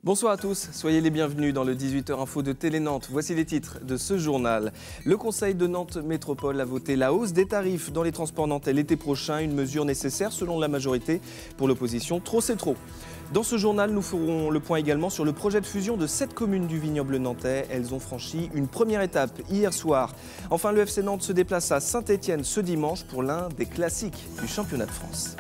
Bonsoir à tous, soyez les bienvenus dans le 18h Info de Télé Nantes. Voici les titres de ce journal. Le Conseil de Nantes Métropole a voté la hausse des tarifs dans les transports nantais l'été prochain, une mesure nécessaire selon la majorité. Pour l'opposition, trop c'est trop. Dans ce journal, nous ferons le point également sur le projet de fusion de 7 communes du vignoble nantais. Elles ont franchi une première étape hier soir. Enfin, le FC Nantes se déplace à Saint-Étienne ce dimanche pour l'un des classiques du championnat de France.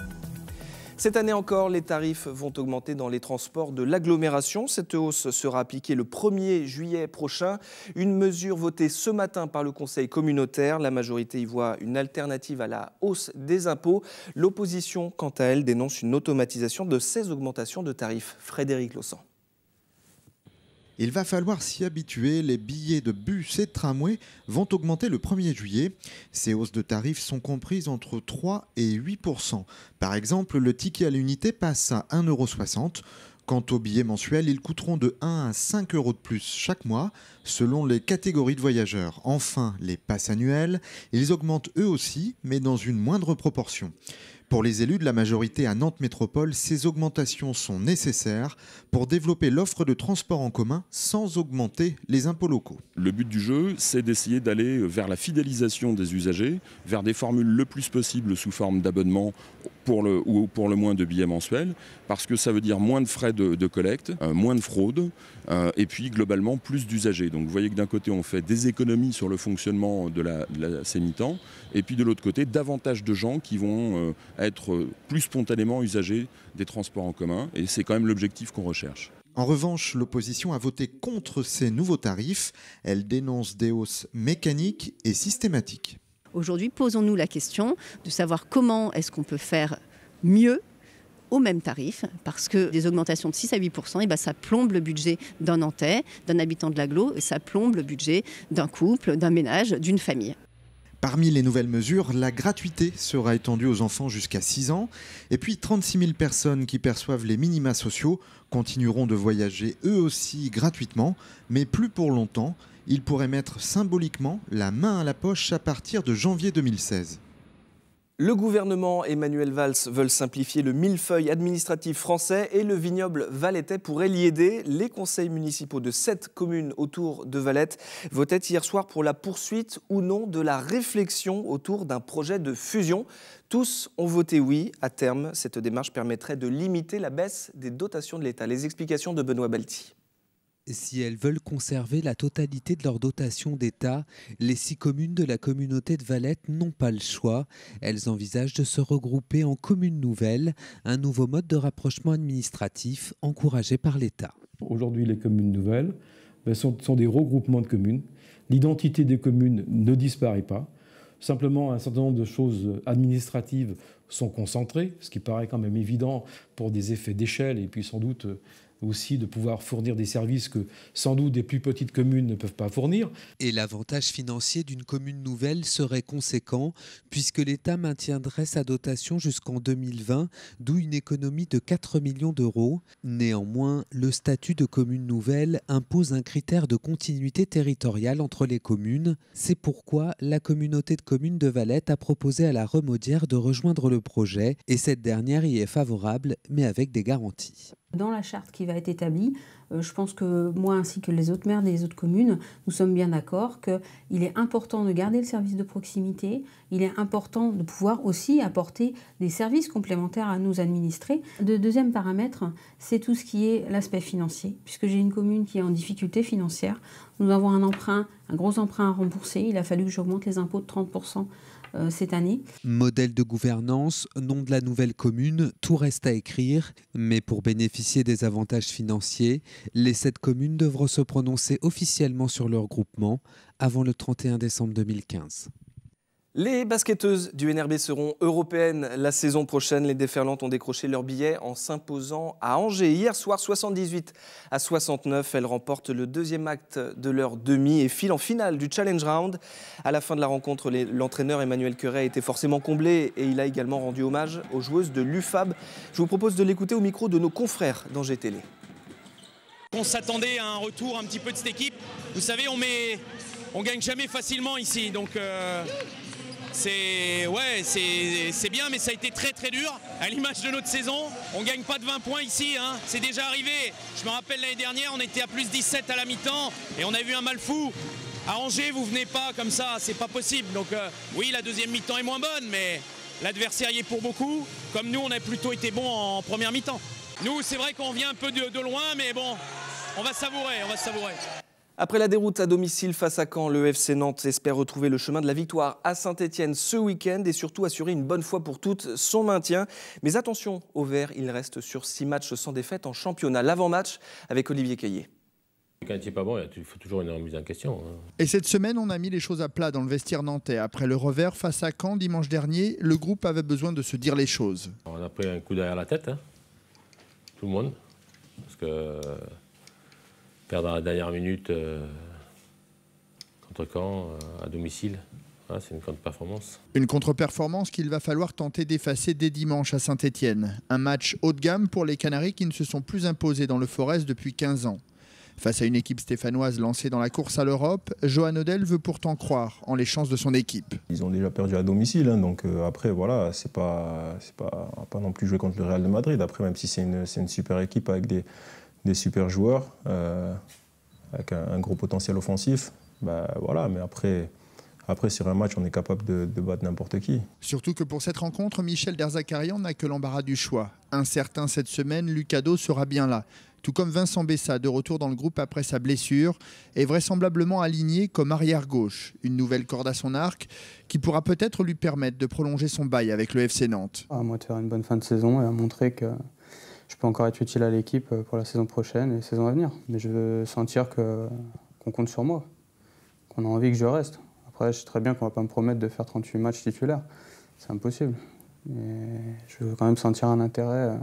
Cette année encore, les tarifs vont augmenter dans les transports de l'agglomération. Cette hausse sera appliquée le 1er juillet prochain. Une mesure votée ce matin par le Conseil communautaire. La majorité y voit une alternative à la hausse des impôts. L'opposition, quant à elle, dénonce une automatisation de ces augmentations de tarifs. Frédéric Lossan. Il va falloir s'y habituer, les billets de bus et de tramway vont augmenter le 1er juillet. Ces hausses de tarifs sont comprises entre 3 et 8%. Par exemple, le ticket à l'unité passe à 1,60 €. Quant aux billets mensuels, ils coûteront de 1 à 5 € de plus chaque mois, selon les catégories de voyageurs. Enfin, les passes annuelles, ils augmentent eux aussi, mais dans une moindre proportion. Pour les élus de la majorité à Nantes Métropole, ces augmentations sont nécessaires pour développer l'offre de transport en commun sans augmenter les impôts locaux. Le but du jeu, c'est d'essayer d'aller vers la fidélisation des usagers, vers des formules le plus possible sous forme d'abonnement ou pour le moins de billets mensuels, parce que ça veut dire moins de frais de collecte, moins de fraude, et puis globalement plus d'usagers. Donc vous voyez que d'un côté on fait des économies sur le fonctionnement de la Sénitan, et puis de l'autre côté davantage de gens qui vont être plus spontanément usagers des transports en commun, et c'est quand même l'objectif qu'on recherche. En revanche, l'opposition a voté contre ces nouveaux tarifs. Elle dénonce des hausses mécaniques et systématiques. Aujourd'hui, posons-nous la question de savoir comment est-ce qu'on peut faire mieux au même tarif, parce que des augmentations de 6 à 8%, ça plombe le budget d'un Nantais, d'un habitant de l'agglo, et ça plombe le budget d'un couple, d'un ménage, d'une famille. Parmi les nouvelles mesures, la gratuité sera étendue aux enfants jusqu'à 6 ans. Et puis 36 000 personnes qui perçoivent les minima sociaux continueront de voyager eux aussi gratuitement, mais plus pour longtemps. Ils pourraient mettre symboliquement la main à la poche à partir de janvier 2016. Le gouvernement Emmanuel Valls veut simplifier le millefeuille administratif français et le vignoble valaitais pourrait l'y aider. Les conseils municipaux de 7 communes autour de Valette votaient hier soir pour la poursuite ou non de la réflexion autour d'un projet de fusion. Tous ont voté oui. À terme, cette démarche permettrait de limiter la baisse des dotations de l'État. Les explications de Benoît Balti. Si elles veulent conserver la totalité de leur dotation d'État, les 6 communes de la communauté de Valette n'ont pas le choix. Elles envisagent de se regrouper en communes nouvelles, un nouveau mode de rapprochement administratif encouragé par l'État. Aujourd'hui, les communes nouvelles sont des regroupements de communes. L'identité des communes ne disparaît pas. Simplement, un certain nombre de choses administratives sont concentrées, ce qui paraît quand même évident pour des effets d'échelle et puis sans doute aussi de pouvoir fournir des services que sans doute des plus petites communes ne peuvent pas fournir. Et l'avantage financier d'une commune nouvelle serait conséquent puisque l'État maintiendrait sa dotation jusqu'en 2020, d'où une économie de 4 millions d'euros. Néanmoins, le statut de commune nouvelle impose un critère de continuité territoriale entre les communes. C'est pourquoi la communauté de communes de Valette a proposé à la Remaudière de rejoindre le projet et cette dernière y est favorable, mais avec des garanties. Dans la charte qui va être établie, je pense que moi ainsi que les autres maires des autres communes, nous sommes bien d'accord qu'il est important de garder le service de proximité, il est important de pouvoir aussi apporter des services complémentaires à nos administrés. Le deuxième paramètre, c'est tout ce qui est l'aspect financier, puisque j'ai une commune qui est en difficulté financière. Nous avons un gros emprunt à rembourser, il a fallu que j'augmente les impôts de 30% cette année. Modèle de gouvernance, nom de la nouvelle commune, tout reste à écrire. Mais pour bénéficier des avantages financiers, les 7 communes devront se prononcer officiellement sur leur groupement avant le 31 décembre 2015. Les basketteuses du NRB seront européennes la saison prochaine. Les déferlantes ont décroché leur billet en s'imposant à Angers. Hier soir, 78 à 69. Elles remportent le deuxième acte de leur demi et filent en finale du Challenge Round. À la fin de la rencontre, l'entraîneur Emmanuel Queret était forcément comblé et il a également rendu hommage aux joueuses de l'UFAB. Je vous propose de l'écouter au micro de nos confrères d'Angers Télé. On s'attendait à un retour un petit peu de cette équipe. Vous savez, on gagne jamais facilement ici, donc c'est bien, mais ça a été très très dur, à l'image de notre saison. On gagne pas de 20 points ici, hein. C'est déjà arrivé. Je me rappelle l'année dernière, on était à plus 17 à la mi-temps et on a vu un mal fou. À Angers, vous venez pas comme ça, c'est pas possible. Donc oui, la deuxième mi-temps est moins bonne, mais l'adversaire y est pour beaucoup. Comme nous, on a plutôt été bons en première mi-temps. Nous, c'est vrai qu'on vient un peu de loin, mais bon, on va savourer, on va savourer. Après la déroute à domicile face à Caen, le FC Nantes espère retrouver le chemin de la victoire à Saint-Etienne ce week-end et surtout assurer une bonne fois pour toutes son maintien. Mais attention, aux Verts, il reste sur 6 matchs sans défaite en championnat. L'avant-match avec Olivier Caillé. Quand il n'est pas bon, il faut toujours une remise en question. Et cette semaine, on a mis les choses à plat dans le vestiaire nantais. Après le revers face à Caen dimanche dernier, le groupe avait besoin de se dire les choses. On a pris un coup derrière la tête, hein, tout le monde. Parce que perdre à la dernière minute contre Caen à domicile, c'est une contre-performance. Une contre-performance qu'il va falloir tenter d'effacer dès dimanche à Saint-Etienne. Un match haut de gamme pour les Canaries qui ne se sont plus imposés dans le Forez depuis 15 ans. Face à une équipe stéphanoise lancée dans la course à l'Europe, Johan Odell veut pourtant croire en les chances de son équipe. Ils ont déjà perdu à domicile, hein, donc après voilà, c'est pas non plus jouer contre le Real de Madrid. Après, même si c'est une super équipe avec des super joueurs, avec un gros potentiel offensif, voilà. Mais après sur un match, on est capable de battre n'importe qui. Surtout que pour cette rencontre, Michel Derzakarian n'a que l'embarras du choix. Incertain cette semaine, Lucado sera bien là. Tout comme Vincent Bessa, de retour dans le groupe après sa blessure, est vraisemblablement aligné comme arrière-gauche. Une nouvelle corde à son arc qui pourra peut-être lui permettre de prolonger son bail avec le FC Nantes. À moi de faire une bonne fin de saison et à montrer que je peux encore être utile à l'équipe pour la saison prochaine et la saison à venir. Mais je veux sentir qu'on compte sur moi, qu'on a envie que je reste. Après, je sais très bien qu'on ne va pas me promettre de faire 38 matchs titulaires. C'est impossible. Mais je veux quand même sentir un intérêt.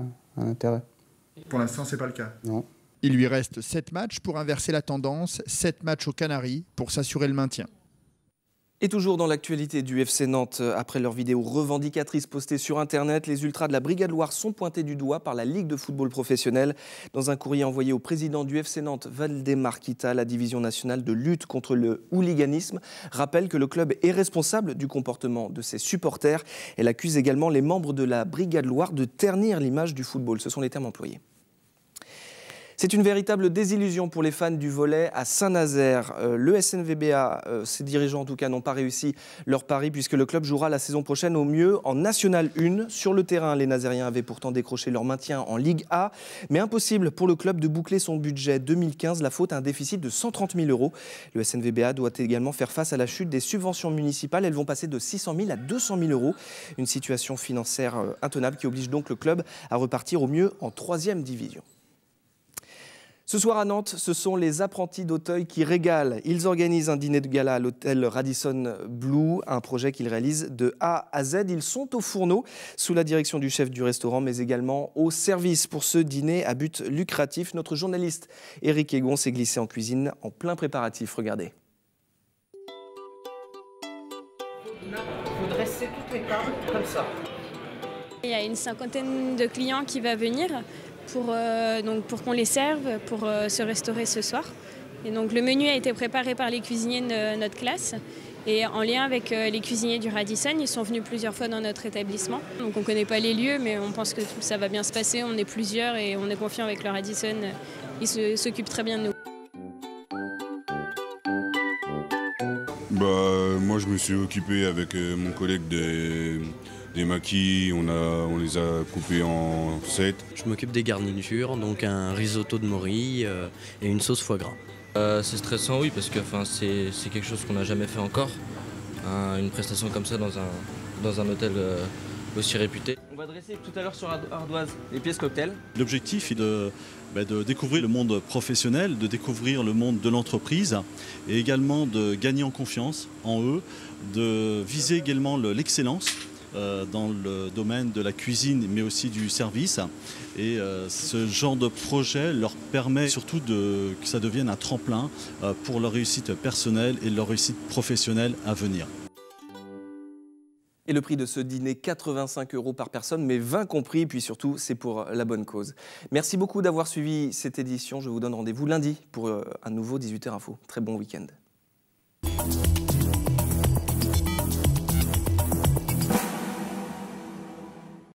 Pour l'instant, ce n'est pas le cas. Non. Il lui reste 7 matchs pour inverser la tendance, 7 matchs aux Canaries pour s'assurer le maintien. Et toujours dans l'actualité du FC Nantes, après leur vidéo revendicatrice postée sur Internet, les Ultras de la Brigade Loire sont pointés du doigt par la Ligue de football professionnel. Dans un courrier envoyé au président du FC Nantes, Valdemar Kita, la division nationale de lutte contre le hooliganisme rappelle que le club est responsable du comportement de ses supporters. Elle accuse également les membres de la Brigade Loire de ternir l'image du football. Ce sont les termes employés. C'est une véritable désillusion pour les fans du volley à Saint-Nazaire. Le SNVBA, ses dirigeants en tout cas, n'ont pas réussi leur pari puisque le club jouera la saison prochaine au mieux en National 1. Sur le terrain, les Nazériens avaient pourtant décroché leur maintien en Ligue A. Mais impossible pour le club de boucler son budget 2015, la faute à un déficit de 130 000 €. Le SNVBA doit également faire face à la chute des subventions municipales. Elles vont passer de 600 000 à 200 000 €. Une situation financière intenable qui oblige donc le club à repartir au mieux en 3e division. Ce soir à Nantes, ce sont les apprentis d'Auteuil qui régalent. Ils organisent un dîner de gala à l'hôtel Radisson Blu, un projet qu'ils réalisent de A à Z. Ils sont au fourneau, sous la direction du chef du restaurant, mais également au service pour ce dîner à but lucratif. Notre journaliste Éric Egon s'est glissé en cuisine en plein préparatif. Regardez. Il faut dresser toutes les tables comme ça. Il y a une 50aine de clients qui va venir pour qu'on les serve, pour se restaurer ce soir. Et donc le menu a été préparé par les cuisiniers de notre classe et en lien avec les cuisiniers du Radisson. Ils sont venus plusieurs fois dans notre établissement. Donc on ne connaît pas les lieux, mais on pense que tout ça va bien se passer. On est plusieurs et on est confiant avec le Radisson. Ils s'occupent très bien de nous. Moi je me suis occupé avec mon collègue des maquis, on les a coupés en 7. Je m'occupe des garnitures, donc un risotto de morille et une sauce foie gras. C'est stressant, oui, parce que c'est quelque chose qu'on n'a jamais fait encore. Une prestation comme ça dans un hôtel aussi réputé. On va dresser tout à l'heure sur ardoise les pièces cocktail. L'objectif est de découvrir le monde professionnel, de découvrir le monde de l'entreprise et également de gagner en confiance en eux, de viser également l'excellence dans le domaine de la cuisine mais aussi du service. Et ce genre de projet leur permet surtout que ça devienne un tremplin pour leur réussite personnelle et leur réussite professionnelle à venir. Et le prix de ce dîner, 85 € par personne, mais 20 compris. Puis surtout, c'est pour la bonne cause. Merci beaucoup d'avoir suivi cette édition. Je vous donne rendez-vous lundi pour un nouveau 18h Info. Très bon week-end.